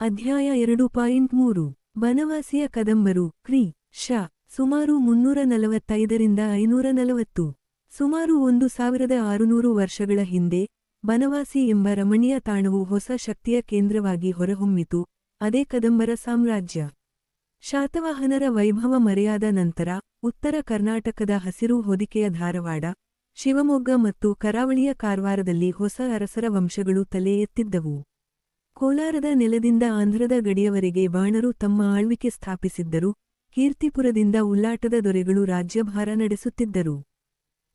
ಅಧ್ಯಾಯ 2.3 ಬನವಾಸಿಯ ಕದಂಬರು ಕ್ರಿ. ಶ. ಸುಮಾರು 345 540. ಸುಮಾರು 1600 ವರ್ಷಗಳ ಹಿಂದೆ ಬನವಾಸಿ ಎಂಬ ರಮಣೀಯ ತಾಣವು ಹೊಸ ಶಕ್ತಿಯ ಕೇಂದ್ರವಾಗಿ ಹೊರಹೊಮ್ಮಿತು. ಅದೇ ಕದಂಬರ ಸಾಮ್ರಾಜ್ಯ. ಶಾತವಾಹನರ ವೈಭವ ಮರೆಯಾದ ನಂತರ ಉತ್ತರ ಕರ್ನಾಟಕದ ಹಸಿರು ಹೊದಿಕೆಯ ಧಾರವಾಡ, ಶಿವಮೊಗ್ಗ ಮತ್ತು ಕರಾವಳಿಯ ಕಾರವಾರದಲ್ಲಿ ಹೊಸ ಅರಸರ ವಂಶಗಳು ತಲೆ ಎತ್ತಿದ್ದವು. ಕೋಲಾರದ ನೆಲದಿಂದ ಆಂಧ್ರದ ಗಡಿಯವರೆಗೆ ಬಾಣರು ತಮ್ಮ ಆಳ್ವಿಕೆ ಸ್ಥಾಪಿಸಿದ್ದರು. ಕೀರ್ತಿಪುರದಿಂದ ಉಲ್ಲಾಟದ ದೊರೆಗಳು ರಾಜ್ಯಭಾರ ನಡೆಸುತ್ತಿದ್ದರು.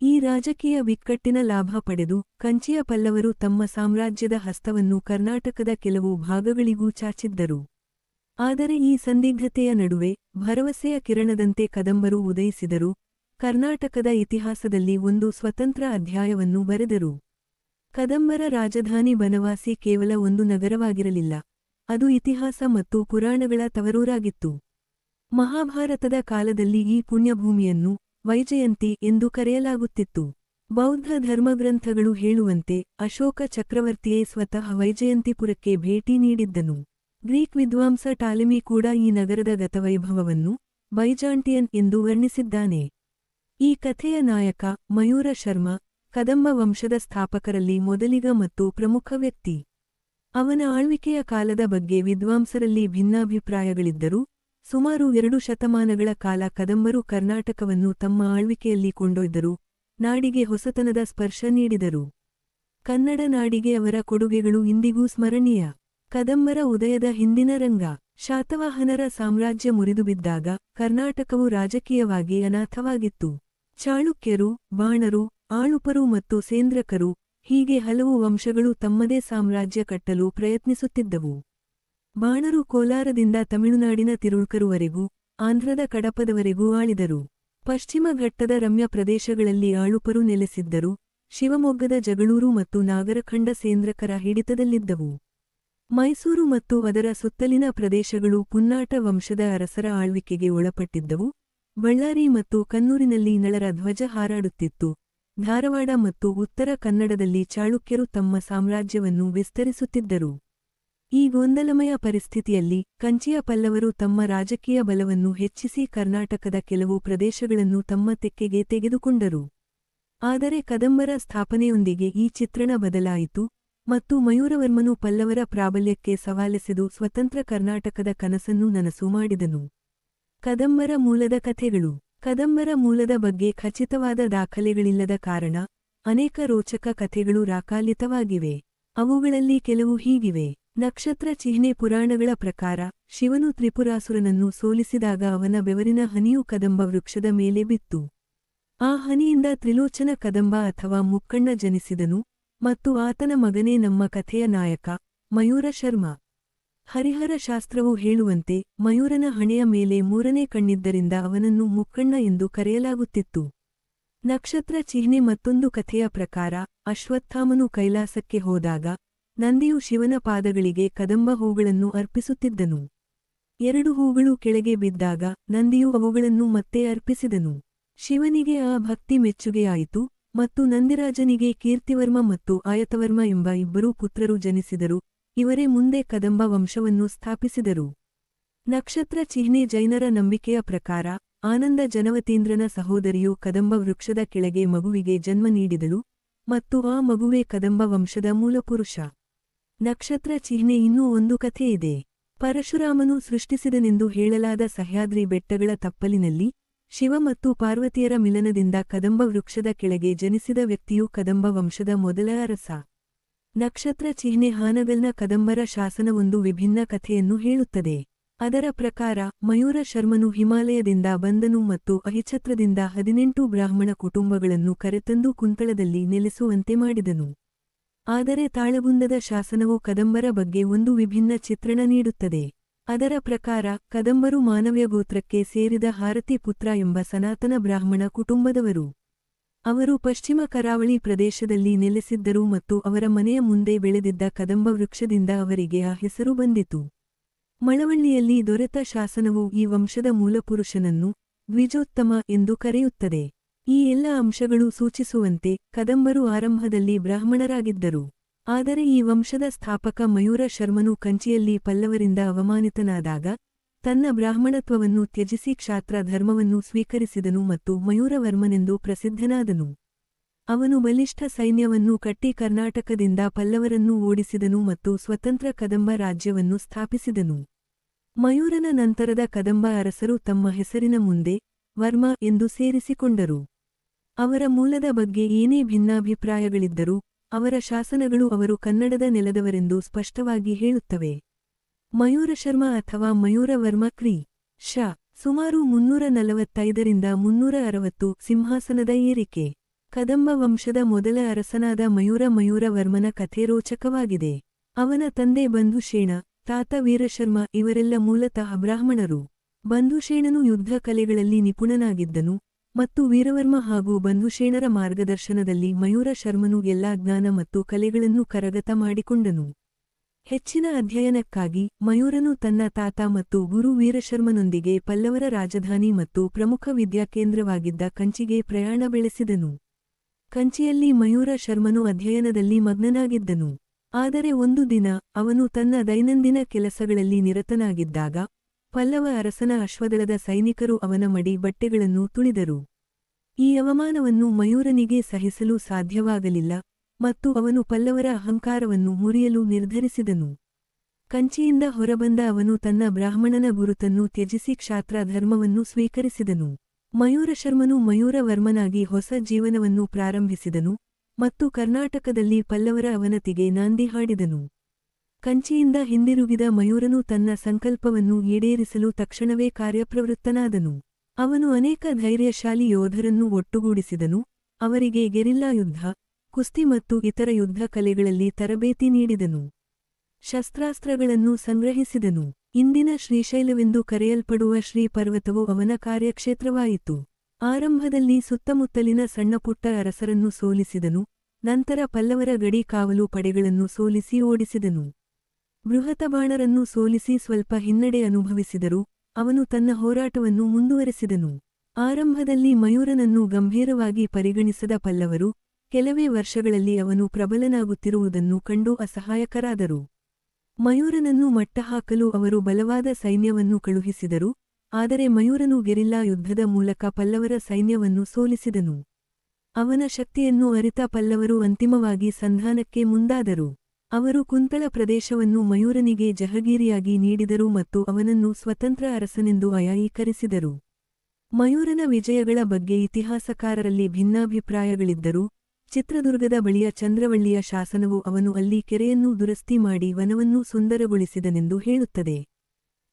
ಈ ರಾಜಕೀಯ ಬಿಕ್ಕಟ್ಟಿನ ಲಾಭ ಪಡೆದು ಕಂಚಿಯ ಪಲ್ಲವರು ತಮ್ಮ ಸಾಮ್ರಾಜ್ಯದ ಹಸ್ತವನ್ನು ಕರ್ನಾಟಕದ ಕೆಲವು ಭಾಗಗಳಿಗೂ ಚಾಚಿದ್ದರು. ಆದರೆ ಈ ಸಂದಿಗ್ಧತೆಯ ನಡುವೆ ಭರವಸೆಯ ಕಿರಣದಂತೆ ಕದಂಬರು ಉದಯಿಸಿದರು. ಕರ್ನಾಟಕದ ಇತಿಹಾಸದಲ್ಲಿ ಒಂದು ಸ್ವತಂತ್ರ ಅಧ್ಯಾಯವನ್ನು ಬರೆದರು. ಕದಂಬರ ರಾಜಧಾನಿ ಬನವಾಸಿ ಕೇವಲ ಒಂದು ನಗರವಾಗಿರಲಿಲ್ಲ, ಅದು ಇತಿಹಾಸ ಮತ್ತು ಪುರಾಣಗಳ ತವರೂರಾಗಿತ್ತು. ಮಹಾಭಾರತದ ಕಾಲದಲ್ಲಿ ಈ ಪುಣ್ಯಭೂಮಿಯನ್ನು ವೈಜಯಂತಿ ಎಂದು ಕರೆಯಲಾಗುತ್ತಿತ್ತು. ಬೌದ್ಧ ಧರ್ಮಗ್ರಂಥಗಳು ಹೇಳುವಂತೆ ಅಶೋಕ ಚಕ್ರವರ್ತಿಯೇ ಸ್ವತಃ ವೈಜಯಂತಿಪುರಕ್ಕೆ ಭೇಟಿ ನೀಡಿದ್ದನು. ಗ್ರೀಕ್ ವಿದ್ವಾಂಸ ಟಾಲೆಮಿ ಕೂಡ ಈ ನಗರದ ಗತವೈಭವವನ್ನು ಬೈಜಾಂಟಿಯನ್ ಎಂದು ವರ್ಣಿಸಿದ್ದಾನೆ. ಈ ಕಥೆಯ ನಾಯಕ ಮಯೂರ ಶರ್ಮ ಕದಂಬ ವಂಶದ ಸ್ಥಾಪಕರಲ್ಲಿ ಮೊದಲಿಗ ಮತ್ತು ಪ್ರಮುಖ ವ್ಯಕ್ತಿ. ಅವನ ಆಳ್ವಿಕೆಯ ಕಾಲದ ಬಗ್ಗೆ ವಿದ್ವಾಂಸರಲ್ಲಿ ಭಿನ್ನಾಭಿಪ್ರಾಯಗಳಿದ್ದರೂ ಸುಮಾರು 2 ಶತಮಾನಗಳ ಕಾಲ ಕದಂಬರು ಕರ್ನಾಟಕವನ್ನು ತಮ್ಮ ಆಳ್ವಿಕೆಯಲ್ಲಿ ಕೊಂಡೊಯ್ದರು, ನಾಡಿಗೆ ಹೊಸತನದ ಸ್ಪರ್ಶ ನೀಡಿದರು. ಕನ್ನಡ ನಾಡಿಗೆ ಅವರ ಕೊಡುಗೆಗಳು ಇಂದಿಗೂ ಸ್ಮರಣೀಯ. ಕದಂಬರ ಉದಯದ ಹಿಂದಿನ ರಂಗ. ಶಾತವಾಹನರ ಸಾಮ್ರಾಜ್ಯ ಮುರಿದುಬಿದ್ದಾಗ ಕರ್ನಾಟಕವು ರಾಜಕೀಯವಾಗಿ ಅನಾಥವಾಗಿತ್ತು. ಚಾಳುಕ್ಯರು, ಬಾಣರು, ಆಳುಪರು ಮತ್ತು ಸೇಂದ್ರಕರು ಹೀಗೆ ಹಲವು ವಂಶಗಳು ತಮ್ಮದೇ ಸಾಮ್ರಾಜ್ಯ ಕಟ್ಟಲು ಪ್ರಯತ್ನಿಸುತ್ತಿದ್ದವು. ಬಾಣರು ಕೋಲಾರದಿಂದ ತಮಿಳುನಾಡಿನ ತಿರುಳ್ಕರುವರೆಗೂ, ಆಂಧ್ರದ ಕಡಪದವರೆಗೂ ಆಳಿದರು. ಪಶ್ಚಿಮ ಘಟ್ಟದ ರಮ್ಯ ಪ್ರದೇಶಗಳಲ್ಲಿ ಆಳುಪರು ನೆಲೆಸಿದ್ದರು. ಶಿವಮೊಗ್ಗದ ಜಗಳೂರು ಮತ್ತು ನಾಗರಖಂಡ ಸೇಂದ್ರಕರ ಹಿಡಿತದಲ್ಲಿದ್ದವು. ಮೈಸೂರು ಮತ್ತು ಅದರ ಸುತ್ತಲಿನ ಪ್ರದೇಶಗಳು ಪುನ್ನಾಟ ವಂಶದ ಅರಸರ ಆಳ್ವಿಕೆಗೆ ಒಳಪಟ್ಟಿದ್ದವು. ಬಳ್ಳಾರಿ ಮತ್ತು ಕನ್ನೂರಿನಲ್ಲಿ ನಳರ ಧ್ವಜ ಹಾರಾಡುತ್ತಿತ್ತು. ಧಾರವಾಡ ಮತ್ತು ಉತ್ತರ ಕನ್ನಡದಲ್ಲಿ ಚಾಳುಕ್ಯರು ತಮ್ಮ ಸಾಮ್ರಾಜ್ಯವನ್ನು ವಿಸ್ತರಿಸುತ್ತಿದ್ದರು. ಈ ಗೊಂದಲಮಯ ಪರಿಸ್ಥಿತಿಯಲ್ಲಿ ಕಂಚಿಯ ಪಲ್ಲವರು ತಮ್ಮ ರಾಜಕೀಯ ಬಲವನ್ನು ಹೆಚ್ಚಿಸಿ ಕರ್ನಾಟಕದ ಕೆಲವು ಪ್ರದೇಶಗಳನ್ನು ತಮ್ಮ ತೆಕ್ಕೆಗೆ ತೆಗೆದುಕೊಂಡರು. ಆದರೆ ಕದಂಬರ ಸ್ಥಾಪನೆಯೊಂದಿಗೆ ಈ ಚಿತ್ರಣ ಬದಲಾಯಿತು ಮತ್ತು ಮಯೂರವರ್ಮನು ಪಲ್ಲವರ ಪ್ರಾಬಲ್ಯಕ್ಕೆ ಸವಾಲೆಸೆದು ಸ್ವತಂತ್ರ ಕರ್ನಾಟಕದ ಕನಸನ್ನು ನನಸು ಮಾಡಿದನು. ಕದಂಬರ ಮೂಲದ ಕಥೆಗಳು. ಕದಂಬರ ಮೂಲದ ಬಗ್ಗೆ ಖಚಿತವಾದ ದಾಖಲೆಗಳಿಲ್ಲದ ಕಾರಣ ಅನೇಕ ರೋಚಕ ಕಥೆಗಳು ರಾಕಾಲಿತವಾಗಿವೆ. ಅವುಗಳಲ್ಲಿ ಕೆಲವು ಹೀಗಿವೆ. ನಕ್ಷತ್ರ ಚಿಹ್ನೆ. ಪುರಾಣಗಳ ಪ್ರಕಾರ ಶಿವನು ತ್ರಿಪುರಾಸುರನನ್ನು ಸೋಲಿಸಿದಾಗ ಅವನ ಬೆವರಿನ ಹನಿಯು ಕದಂಬ ವೃಕ್ಷದ ಮೇಲೆ ಬಿತ್ತು. ಆ ಹನಿಯಿಂದ ತ್ರಿಲೋಚನ ಕದಂಬ ಅಥವಾ ಮುಕ್ಕಣ್ಣ ಜನಿಸಿದನು ಮತ್ತು ಆತನ ಮಗನೇ ನಮ್ಮ ಕಥೆಯ ನಾಯಕ ಮಯೂರ ಶರ್ಮ. ಹರಿಹರ ಶಾಸ್ತ್ರವು ಹೇಳುವಂತೆ ಮಯೂರನ ಹಣೆಯ ಮೇಲೆ 3ನೇ ಕಣ್ಣಿದ್ದರಿಂದ ಅವನನ್ನು ಮುಕ್ಕಣ್ಣ ಎಂದು ಕರೆಯಲಾಗುತ್ತಿತ್ತು. ನಕ್ಷತ್ರ ಚಿಹ್ನೆ. ಮತ್ತೊಂದು ಕಥೆಯ ಪ್ರಕಾರ ಅಶ್ವತ್ಥಾಮನು ಕೈಲಾಸಕ್ಕೆ ಹೋದಾಗ ನಂದಿಯು ಶಿವನ ಪಾದಗಳಿಗೆ ಕದಂಬ ಹೂಗಳನ್ನು ಅರ್ಪಿಸುತ್ತಿದ್ದನು. 2 ಹೂಗಳು ಕೆಳಗೆ ಬಿದ್ದಾಗ ನಂದಿಯು ಅವುಗಳನ್ನು ಮತ್ತೆ ಅರ್ಪಿಸಿದನು. ಶಿವನಿಗೆ ಆ ಭಕ್ತಿ ಮೆಚ್ಚುಗೆಯಾಯಿತು ಮತ್ತು ನಂದಿರಾಜನಿಗೆ ಕೀರ್ತಿವರ್ಮ ಮತ್ತು ಆಯತವರ್ಮ ಎಂಬ 2 ಪುತ್ರರು ಜನಿಸಿದರು. ಇವರೇ ಮುಂದೆ ಕದಂಬ ವಂಶವನ್ನು ಸ್ಥಾಪಿಸಿದರು. ನಕ್ಷತ್ರ ಚಿಹ್ನೆ. ಜೈನರ ನಂಬಿಕೆಯ ಪ್ರಕಾರ ಆನಂದ ಜನವತೀಂದ್ರನ ಸಹೋದರಿಯು ಕದಂಬ ವೃಕ್ಷದ ಕೆಳಗೆ ಮಗುವಿಗೆ ಜನ್ಮ ನೀಡಿದಳು ಮತ್ತು ಆ ಮಗುವೇ ಕದಂಬ ವಂಶದ ಮೂಲಪುರುಷ. ನಕ್ಷತ್ರ ಚಿಹ್ನೆ. ಇನ್ನೂ ಒಂದು ಕಥೆಯಿದೆ. ಪರಶುರಾಮನು ಸೃಷ್ಟಿಸಿದನೆಂದು ಹೇಳಲಾದ ಸಹ್ಯಾದ್ರಿ ಬೆಟ್ಟಗಳ ತಪ್ಪಲಿನಲ್ಲಿ ಶಿವ ಮತ್ತು ಪಾರ್ವತಿಯರ ಮಿಲನದಿಂದ ಕದಂಬ ವೃಕ್ಷದ ಕೆಳಗೆ ಜನಿಸಿದ ವ್ಯಕ್ತಿಯು ಕದಂಬ ವಂಶದ ಮೊದಲ ಅರಸ. ನಕ್ಷತ್ರ ಚಿಹ್ನೆ. ಹಾನಗಲ್ನ ಕದಂಬರ ಶಾಸನವೊಂದು ವಿಭಿನ್ನ ಕಥೆಯನ್ನು ಹೇಳುತ್ತದೆ. ಅದರ ಪ್ರಕಾರ ಮಯೂರ ಶರ್ಮನು ಹಿಮಾಲಯದಿಂದ ಬಂದನು ಮತ್ತು ಅಹಿಛತ್ರದಿಂದ 18 ಬ್ರಾಹ್ಮಣ ಕುಟುಂಬಗಳನ್ನು ಕರೆತಂದು ಕುಂತಳದಲ್ಲಿ ನೆಲೆಸುವಂತೆ ಮಾಡಿದನು. ಆದರೆ ತಾಳಗುಂದದ ಶಾಸನವು ಕದಂಬರ ಬಗ್ಗೆ ಒಂದು ವಿಭಿನ್ನ ಚಿತ್ರಣ ನೀಡುತ್ತದೆ. ಅದರ ಪ್ರಕಾರ ಕದಂಬರು ಮಾನವ್ಯ ಗೋತ್ರಕ್ಕೆ ಸೇರಿದ ಹಾರತಿ ಪುತ್ರ ಎಂಬ ಸನಾತನ ಬ್ರಾಹ್ಮಣ ಕುಟುಂಬದವರು. ಅವರು ಪಶ್ಚಿಮ ಕರಾವಳಿ ಪ್ರದೇಶದಲ್ಲಿ ನೆಲೆಸಿದ್ದರು ಮತ್ತು ಅವರ ಮನೆಯ ಮುಂದೆ ಬೆಳೆದಿದ್ದ ಕದಂಬ ವೃಕ್ಷದಿಂದ ಅವರಿಗೆ ಆ ಹೆಸರು ಬಂದಿತು. ಮಳವಳ್ಳಿಯಲ್ಲಿ ದೊರೆತ ಶಾಸನವು ಈ ವಂಶದ ಮೂಲಪುರುಷನನ್ನು ದ್ವಿಜೋತ್ತಮ ಎಂದು ಕರೆಯುತ್ತದೆ. ಈ ಎಲ್ಲ ಅಂಶಗಳು ಸೂಚಿಸುವಂತೆ ಕದಂಬರು ಆರಂಭದಲ್ಲಿ ಬ್ರಾಹ್ಮಣರಾಗಿದ್ದರು. ಆದರೆ ಈ ವಂಶದ ಸ್ಥಾಪಕ ಮಯೂರ ಶರ್ಮನು ಕಂಚಿಯಲ್ಲಿ ಪಲ್ಲವರಿಂದ ಅವಮಾನಿತನಾದಾಗ ತನ್ನ ಬ್ರಾಹ್ಮಣತ್ವವನ್ನು ತ್ಯಜಿಸಿ ಕ್ಷಾತ್ರ ಧರ್ಮವನ್ನು ಸ್ವೀಕರಿಸಿದನು ಮತ್ತು ಮಯೂರವರ್ಮನೆಂದು ಪ್ರಸಿದ್ಧನಾದನು. ಅವನು ಬಲಿಷ್ಠ ಸೈನ್ಯವನ್ನು ಕಟ್ಟಿ ಕರ್ನಾಟಕದಿಂದ ಪಲ್ಲವರನ್ನು ಓಡಿಸಿದನು ಮತ್ತು ಸ್ವತಂತ್ರ ಕದಂಬ ರಾಜ್ಯವನ್ನು ಸ್ಥಾಪಿಸಿದನು. ಮಯೂರನ ನಂತರದ ಕದಂಬ ಅರಸರು ತಮ್ಮ ಹೆಸರಿನ ಮುಂದೆ ವರ್ಮ ಎಂದು ಸೇರಿಸಿಕೊಂಡರು. ಅವರ ಮೂಲದ ಬಗ್ಗೆ ಏನೇ ಭಿನ್ನಾಭಿಪ್ರಾಯಗಳಿದ್ದರೂ ಅವರ ಶಾಸನಗಳು ಅವರು ಕನ್ನಡದ ನೆಲದವರೆಂದು ಸ್ಪಷ್ಟವಾಗಿ ಹೇಳುತ್ತವೆ. ಮಯೂರಶರ್ಮ ಅಥವಾ ಮಯೂರವರ್ಮ ಕ್ರಿ. ಶ. ಸುಮಾರು 345 360 ಸಿಂಹಾಸನದ ಏರಿಕೆ. ಕದಂಬ ವಂಶದ ಮೊದಲ ಅರಸನಾದ ಮಯೂರವರ್ಮನ ಕಥೆ ರೋಚಕವಾಗಿದೆ. ಅವನ ತಂದೆ ಬಂಧುಷೇಣ, ತಾತ ವೀರಶರ್ಮ ಇವರೆಲ್ಲ ಮೂಲತಃ ಬ್ರಾಹ್ಮಣರು. ಬಂಧುಷೇಣನು ಯುದ್ಧ ಕಲೆಗಳಲ್ಲಿ ನಿಪುಣನಾಗಿದ್ದನು ಮತ್ತು ವೀರವರ್ಮ ಹಾಗೂ ಬಂಧುಷೇಣರ ಮಾರ್ಗದರ್ಶನದಲ್ಲಿ ಮಯೂರ ಶರ್ಮನು ಎಲ್ಲಾ ಜ್ಞಾನ ಮತ್ತು ಕಲೆಗಳನ್ನು ಕರಗತ ಮಾಡಿಕೊಂಡನು. ಹೆಚ್ಚಿನ ಅಧ್ಯಯನಕ್ಕಾಗಿ ಮಯೂರನು ತನ್ನ ತಾತ ಮತ್ತು ಗುರು ವೀರಶರ್ಮನೊಂದಿಗೆ ಪಲ್ಲವರ ರಾಜಧಾನಿ ಮತ್ತು ಪ್ರಮುಖ ವಿದ್ಯಾಕೇಂದ್ರವಾಗಿದ್ದ ಕಂಚಿಗೆ ಪ್ರಯಾಣ ಬೆಳೆಸಿದನು. ಕಂಚಿಯಲ್ಲಿ ಮಯೂರ ಶರ್ಮನು ಅಧ್ಯಯನದಲ್ಲಿ ಮಗ್ನನಾಗಿದ್ದನು. ಆದರೆ ಒಂದು ದಿನ ಅವನು ತನ್ನ ದೈನಂದಿನ ಕೆಲಸಗಳಲ್ಲಿ ನಿರತನಾಗಿದ್ದಾಗ ಪಲ್ಲವ ಅರಸನ ಅಶ್ವದಳದ ಸೈನಿಕರು ಅವನ ಮಡಿ ಬಟ್ಟೆಗಳನ್ನು ತುಳಿದರು. ಈ ಅವಮಾನವನ್ನು ಮಯೂರನಿಗೆ ಸಹಿಸಲು ಸಾಧ್ಯವಾಗಲಿಲ್ಲ ಮತ್ತು ಅವನು ಪಲ್ಲವರ ಅಹಂಕಾರವನ್ನು ಮುರಿಯಲು ನಿರ್ಧರಿಸಿದನು. ಕಂಚಿಯಿಂದ ಹೊರಬಂದ ಅವನು ತನ್ನ ಬ್ರಾಹ್ಮಣನ ಗುರುತನ್ನು ತ್ಯಜಿಸಿ ಕ್ಷಾತ್ರ ಧರ್ಮವನ್ನು ಸ್ವೀಕರಿಸಿದನು. ಮಯೂರಶರ್ಮನು ಮಯೂರವರ್ಮನಾಗಿ ಹೊಸ ಜೀವನವನ್ನು ಪ್ರಾರಂಭಿಸಿದನು ಮತ್ತು ಕರ್ನಾಟಕದಲ್ಲಿ ಪಲ್ಲವರ ಅವನತಿಗೆ ನಾಂದಿ ಹಾಡಿದನು. ಕಂಚಿಯಿಂದ ಹಿಂದಿರುಗಿದ ಮಯೂರನು ತನ್ನ ಸಂಕಲ್ಪವನ್ನು ಈಡೇರಿಸಲು ತಕ್ಷಣವೇ ಕಾರ್ಯಪ್ರವೃತ್ತನಾದನು. ಅವನು ಅನೇಕ ಧೈರ್ಯಶಾಲಿ ಯೋಧರನ್ನು ಒಟ್ಟುಗೂಡಿಸಿದನು, ಅವರಿಗೆ ಗೆರಿಲ್ಲಾ ಯುದ್ಧ, ಕುಸ್ತಿ ಮತ್ತು ಇತರ ಯುದ್ಧ ಕಲೆಗಳಲ್ಲಿ ತರಬೇತಿ ನೀಡಿದನು. ಶಸ್ತ್ರಾಸ್ತ್ರಗಳನ್ನು ಸಂಗ್ರಹಿಸಿದನು. ಇಂದಿನ ಶ್ರೀಶೈಲವೆಂದು ಕರೆಯಲ್ಪಡುವ ಶ್ರೀಪರ್ವತವು ಅವನ ಕಾರ್ಯಕ್ಷೇತ್ರವಾಯಿತು. ಆರಂಭದಲ್ಲಿ ಸುತ್ತಮುತ್ತಲಿನ ಸಣ್ಣಪುಟ್ಟ ಅರಸರನ್ನು ಸೋಲಿಸಿದನು, ನಂತರ ಪಲ್ಲವರ ಗಡಿ ಕಾವಲು ಪಡೆಗಳನ್ನು ಸೋಲಿಸಿ ಓಡಿಸಿದನು. ಬೃಹತಬಾಣರನ್ನು ಸೋಲಿಸಿ ಸ್ವಲ್ಪ ಹಿನ್ನಡೆ ಅನುಭವಿಸಿದರೂ ಅವನು ತನ್ನ ಹೋರಾಟವನ್ನು ಮುಂದುವರೆಸಿದನು. ಆರಂಭದಲ್ಲಿ ಮಯೂರನನ್ನು ಗಂಭೀರವಾಗಿ ಪರಿಗಣಿಸದ ಪಲ್ಲವರು ಕೆಲವೇ ವರ್ಷಗಳಲ್ಲಿ ಅವನು ಪ್ರಬಲನಾಗುತ್ತಿರುವುದನ್ನು ಕಂಡು ಅಸಹಾಯಕರಾದರು. ಮಯೂರನನ್ನು ಮಟ್ಟಹಾಕಲು ಅವರು ಬಲವಾದ ಸೈನ್ಯವನ್ನು ಕಳುಹಿಸಿದರು, ಆದರೆ ಮಯೂರನು ಗೆರಿಲ್ಲಾ ಯುದ್ಧದ ಮೂಲಕ ಪಲ್ಲವರ ಸೈನ್ಯವನ್ನು ಸೋಲಿಸಿದನು. ಅವನ ಶಕ್ತಿಯನ್ನು ಅರಿತ ಪಲ್ಲವರು ಅಂತಿಮವಾಗಿ ಸಂಧಾನಕ್ಕೆ ಮುಂದಾದರು. ಅವರು ಕುಂತಳ ಪ್ರದೇಶವನ್ನು ಮಯೂರನಿಗೆ ಜಹಗೀರಿಯಾಗಿ ನೀಡಿದರು ಮತ್ತು ಅವನನ್ನು ಸ್ವತಂತ್ರ ಅರಸನೆಂದು ಅಯಾಯೀಕರಿಸಿದರು. ಮಯೂರನ ವಿಜಯಗಳ ಬಗ್ಗೆ ಇತಿಹಾಸಕಾರರಲ್ಲಿ ಭಿನ್ನಾಭಿಪ್ರಾಯಗಳಿದ್ದರೂ ಚಿತ್ರದುರ್ಗದ ಬಳಿಯ ಚಂದ್ರವಳ್ಳಿಯ ಶಾಸನವು ಅವನು ಅಲ್ಲಿ ಕೆರೆಯನ್ನು ದುರಸ್ತಿ ಮಾಡಿ ವನವನ್ನು ಸುಂದರಗೊಳಿಸಿದನೆಂದು ಹೇಳುತ್ತದೆ.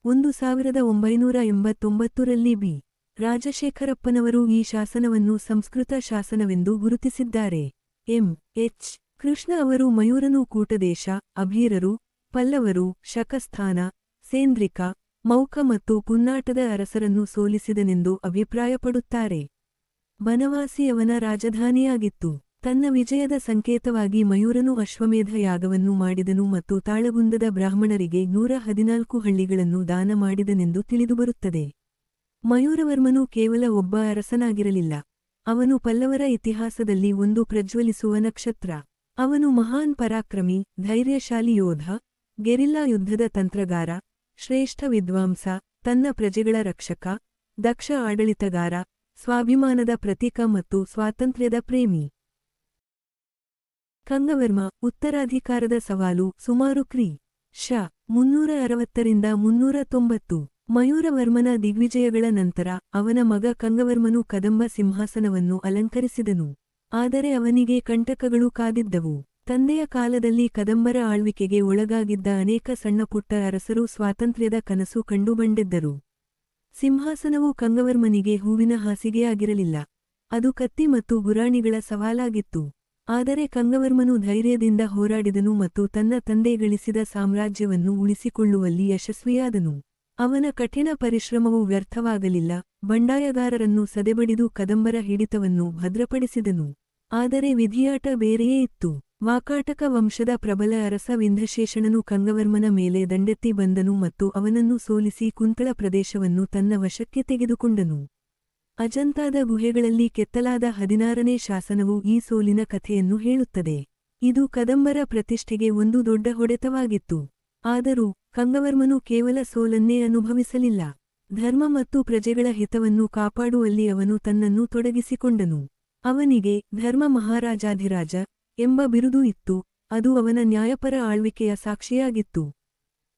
1989ರಲ್ಲಿ ಬಿ. ರಾಜಶೇಖರಪ್ಪನವರು ಈ ಶಾಸನವನ್ನು ಸಂಸ್ಕೃತ ಶಾಸನವೆಂದು ಗುರುತಿಸಿದ್ದಾರೆ. ಎಂ. ಎಚ್. ಕೃಷ್ಣ ಅವರು ಮಯೂರನು ಕೂಟದೇಶ, ಅಭೀರರು, ಪಲ್ಲವರು, ಶಕಸ್ಥಾನ, ಸೇಂದ್ರಿಕ, ಮೌಖ ಮತ್ತು ಪುನ್ನಾಟದ ಅರಸರನ್ನು ಸೋಲಿಸಿದನೆಂದು ಅಭಿಪ್ರಾಯಪಡುತ್ತಾರೆ. ಬನವಾಸಿ ಅವನ ರಾಜಧಾನಿಯಾಗಿತ್ತು. ತನ್ನ ವಿಜಯದ ಸಂಕೇತವಾಗಿ ಮಯೂರನು ಅಶ್ವಮೇಧ ಯಾಗವನ್ನು ಮಾಡಿದನು ಮತ್ತು ತಾಳಗುಂದದ ಬ್ರಾಹ್ಮಣರಿಗೆ 114 ಹಳ್ಳಿಗಳನ್ನು ದಾನ ಮಾಡಿದನೆಂದು ತಿಳಿದುಬರುತ್ತದೆ. ಮಯೂರವರ್ಮನು ಕೇವಲ ಒಬ್ಬ ಅರಸನಾಗಿರಲಿಲ್ಲ. ಅವನು ಪಲ್ಲವರ ಇತಿಹಾಸದಲ್ಲಿ ಒಂದು ಪ್ರಜ್ವಲಿಸುವ ನಕ್ಷತ್ರ. ಅವನು ಮಹಾನ್ ಪರಾಕ್ರಮಿ, ಧೈರ್ಯಶಾಲಿ ಯೋಧ, ಗೆರಿಲ್ಲಾ ಯುದ್ಧದ ತಂತ್ರಗಾರ, ಶ್ರೇಷ್ಠ ವಿದ್ವಾಂಸ, ತನ್ನ ಪ್ರಜೆಗಳ ರಕ್ಷಕ, ದಕ್ಷ ಆಡಳಿತಗಾರ, ಸ್ವಾಭಿಮಾನದ ಪ್ರತೀಕ ಮತ್ತು ಸ್ವಾತಂತ್ರ್ಯದ ಪ್ರೇಮಿ. ಕಂಗವರ್ಮ ಉತ್ತರಾಧಿಕಾರದ ಸವಾಲು ಸುಮಾರು ಕ್ರಿ. ಶ. 360 ಮಯೂರವರ್ಮನ ದಿಗ್ವಿಜಯಗಳ ನಂತರ ಅವನ ಮಗ ಕಂಗವರ್ಮನು ಕದಂಬ ಸಿಂಹಾಸನವನ್ನು ಅಲಂಕರಿಸಿದನು. ಆದರೆ ಅವನಿಗೆ ಕಂಟಕಗಳು ಕಾದಿದ್ದವು. ತಂದೆಯ ಕಾಲದಲ್ಲಿ ಕದಂಬರ ಆಳ್ವಿಕೆಗೆ ಒಳಗಾಗಿದ್ದ ಅನೇಕ ಸಣ್ಣಪುಟ್ಟ ಅರಸರು ಸ್ವಾತಂತ್ರ್ಯದ ಕನಸು ಕಂಡುಬಂದಿದ್ದರು. ಸಿಂಹಾಸನವು ಕಂಗವರ್ಮನಿಗೆ ಹೂವಿನ ಹಾಸಿಗೆಯಾಗಿರಲಿಲ್ಲ. ಅದು ಕತ್ತಿ ಮತ್ತು ಗುರಾಣಿಗಳ ಸವಾಲಾಗಿತ್ತು. ಆದರೆ ಕಂಗವರ್ಮನು ಧೈರ್ಯದಿಂದ ಹೋರಾಡಿದನು ಮತ್ತು ತನ್ನ ತಂದೆ ಗಳಿಸಿದ ಸಾಮ್ರಾಜ್ಯವನ್ನು ಉಳಿಸಿಕೊಳ್ಳುವಲ್ಲಿ ಯಶಸ್ವಿಯಾದನು. ಅವನ ಕಠಿಣ ಪರಿಶ್ರಮವು ವ್ಯರ್ಥವಾಗಲಿಲ್ಲ. ಬಂಡಾಯಗಾರರನ್ನು ಸದೆಬಡಿದು ಕದಂಬರ ಹಿಡಿತವನ್ನು ಭದ್ರಪಡಿಸಿದನು. ಆದರೆ ವಿಧಿಯಾಟ ಬೇರೆಯೇ ಇತ್ತು. ವಾಕಾಟಕ ವಂಶದ ಪ್ರಬಲ ಅರಸ ವಿಂಧ್ಯಶೇಷಣನು ಕಂಗವರ್ಮನ ಮೇಲೆ ದಂಡೆತ್ತಿ ಬಂದನು ಮತ್ತು ಅವನನ್ನು ಸೋಲಿಸಿ ಕುಂತಳ ಪ್ರದೇಶವನ್ನು ತನ್ನ ವಶಕ್ಕೆ ತೆಗೆದುಕೊಂಡನು. ಅಜಂತಾದ ಗುಹೆಗಳಲ್ಲಿ ಕೆತ್ತಲಾದ 16ನೇ ಶಾಸನವು ಈ ಸೋಲಿನ ಕಥೆಯನ್ನು ಹೇಳುತ್ತದೆ. ಇದು ಕದಂಬರ ಪ್ರತಿಷ್ಠೆಗೆ ಒಂದು ದೊಡ್ಡ ಹೊಡೆತವಾಗಿತ್ತು. ಆದರೂ ಕಂಗವರ್ಮನು ಕೇವಲ ಸೋಲನ್ನೇ ಅನುಭವಿಸಲಿಲ್ಲ. ಧರ್ಮ ಮತ್ತು ಪ್ರಜೆಗಳ ಹಿತವನ್ನು ಕಾಪಾಡುವಲ್ಲಿ ಅವನು ತನ್ನನ್ನು ತೊಡಗಿಸಿಕೊಂಡನು. ಅವನಿಗೆ ಧರ್ಮ ಮಹಾರಾಜಾಧಿರಾಜ ಎಂಬ ಬಿರುದು ಇತ್ತು, ಅದು ಅವನ ನ್ಯಾಯಪರ ಆಳ್ವಿಕೆಯ ಸಾಕ್ಷಿಯಾಗಿತ್ತು.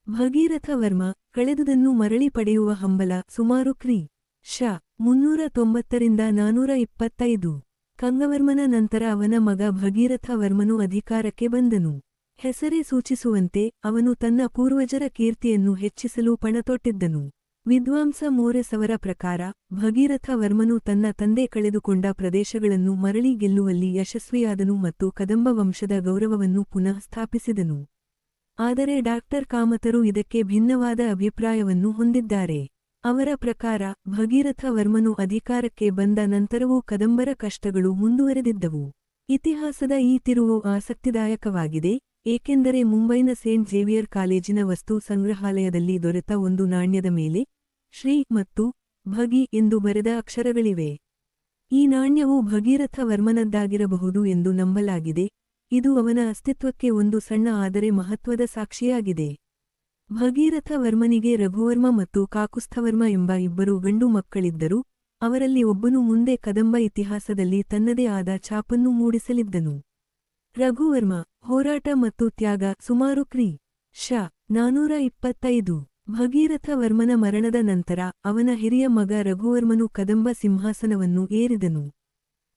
ಭಗೀರಥ ವರ್ಮ ಕಳೆದುದನ್ನು ಮರಳಿ ಪಡೆಯುವ ಹಂಬಲ ಸುಮಾರು ಕ್ರಿ. ಶ. 390ರಿಂದ 425. ಕಂಗವರ್ಮನ ನಂತರ ಅವನ ಮಗ ಭಗೀರಥ ವರ್ಮನು ಅಧಿಕಾರಕ್ಕೆ ಬಂದನು. ಹೆಸರೇ ಸೂಚಿಸುವಂತೆ ಅವನು ತನ್ನ ಪೂರ್ವಜರ ಕೀರ್ತಿಯನ್ನು ಹೆಚ್ಚಿಸಲು ಪಣತೊಟ್ಟಿದ್ದನು. ವಿದ್ವಾಂಸ ಮೋರೆಸವರ ಪ್ರಕಾರ ಭಗೀರಥ ವರ್ಮನು ತನ್ನ ತಂದೆ ಕಳೆದುಕೊಂಡ ಪ್ರದೇಶಗಳನ್ನು ಮರಳಿ ಗೆಲ್ಲುವಲ್ಲಿ ಯಶಸ್ವಿಯಾದನು ಮತ್ತು ಕದಂಬ ವಂಶದ ಗೌರವವನ್ನು ಪುನಃ ಸ್ಥಾಪಿಸಿದನು. ಆದರೆ ಡಾಕ್ಟರ್ ಕಾಮತರು ಇದಕ್ಕೆ ಭಿನ್ನವಾದ ಅಭಿಪ್ರಾಯವನ್ನು ಹೊಂದಿದ್ದಾರೆ. ಅವರ ಪ್ರಕಾರ ಭಗೀರಥ ವರ್ಮನು ಅಧಿಕಾರಕ್ಕೆ ಬಂದ ನಂತರವೂ ಕದಂಬರ ಕಷ್ಟಗಳು ಮುಂದುವರೆದಿದ್ದವು. ಇತಿಹಾಸದ ಈ ತಿರುವು ಆಸಕ್ತಿದಾಯಕವಾಗಿದೆ, ಏಕೆಂದರೆ ಮುಂಬೈನ ಸೇಂಟ್ ಝೇವಿಯರ್ ಕಾಲೇಜಿನ ವಸ್ತು ಸಂಗ್ರಹಾಲಯದಲ್ಲಿ ದೊರೆತ ಒಂದು ನಾಣ್ಯದ ಮೇಲೆ ಶ್ರೀ ಮತ್ತು ಭಗಿ ಎಂದು ಬರೆದ ಅಕ್ಷರಗಳಿವೆ. ಈ ನಾಣ್ಯವು ಭಗೀರಥ ವರ್ಮನದ್ದಾಗಿರಬಹುದು ಎಂದು ನಂಬಲಾಗಿದೆ. ಇದು ಅವನ ಅಸ್ತಿತ್ವಕ್ಕೆ ಒಂದು ಸಣ್ಣ ಆದರೆ ಮಹತ್ವದ ಸಾಕ್ಷಿಯಾಗಿದೆ. ಭಗೀರಥ ವರ್ಮನಿಗೆ ರಘುವರ್ಮ ಮತ್ತು ಕಾಕುಸ್ಥವರ್ಮ ಎಂಬ ಇಬ್ಬರು ಗಂಡು ಮಕ್ಕಳಿದ್ದರು. ಅವರಲ್ಲಿ ಒಬ್ಬನು ಮುಂದೆ ಕದಂಬ ಇತಿಹಾಸದಲ್ಲಿ ತನ್ನದೇ ಆದ ಛಾಪನ್ನು ಮೂಡಿಸಲಿದ್ದನು. ರಘುವರ್ಮ ಹೋರಾಟ ಮತ್ತು ತ್ಯಾಗ ಸುಮಾರು ಕ್ರಿ. ಶ. 425. ಭಗೀರಥ ವರ್ಮನ ಮರಣದ ನಂತರ ಅವನ ಹಿರಿಯ ಮಗ ರಘುವರ್ಮನು ಕದಂಬ ಸಿಂಹಾಸನವನ್ನು ಏರಿದನು.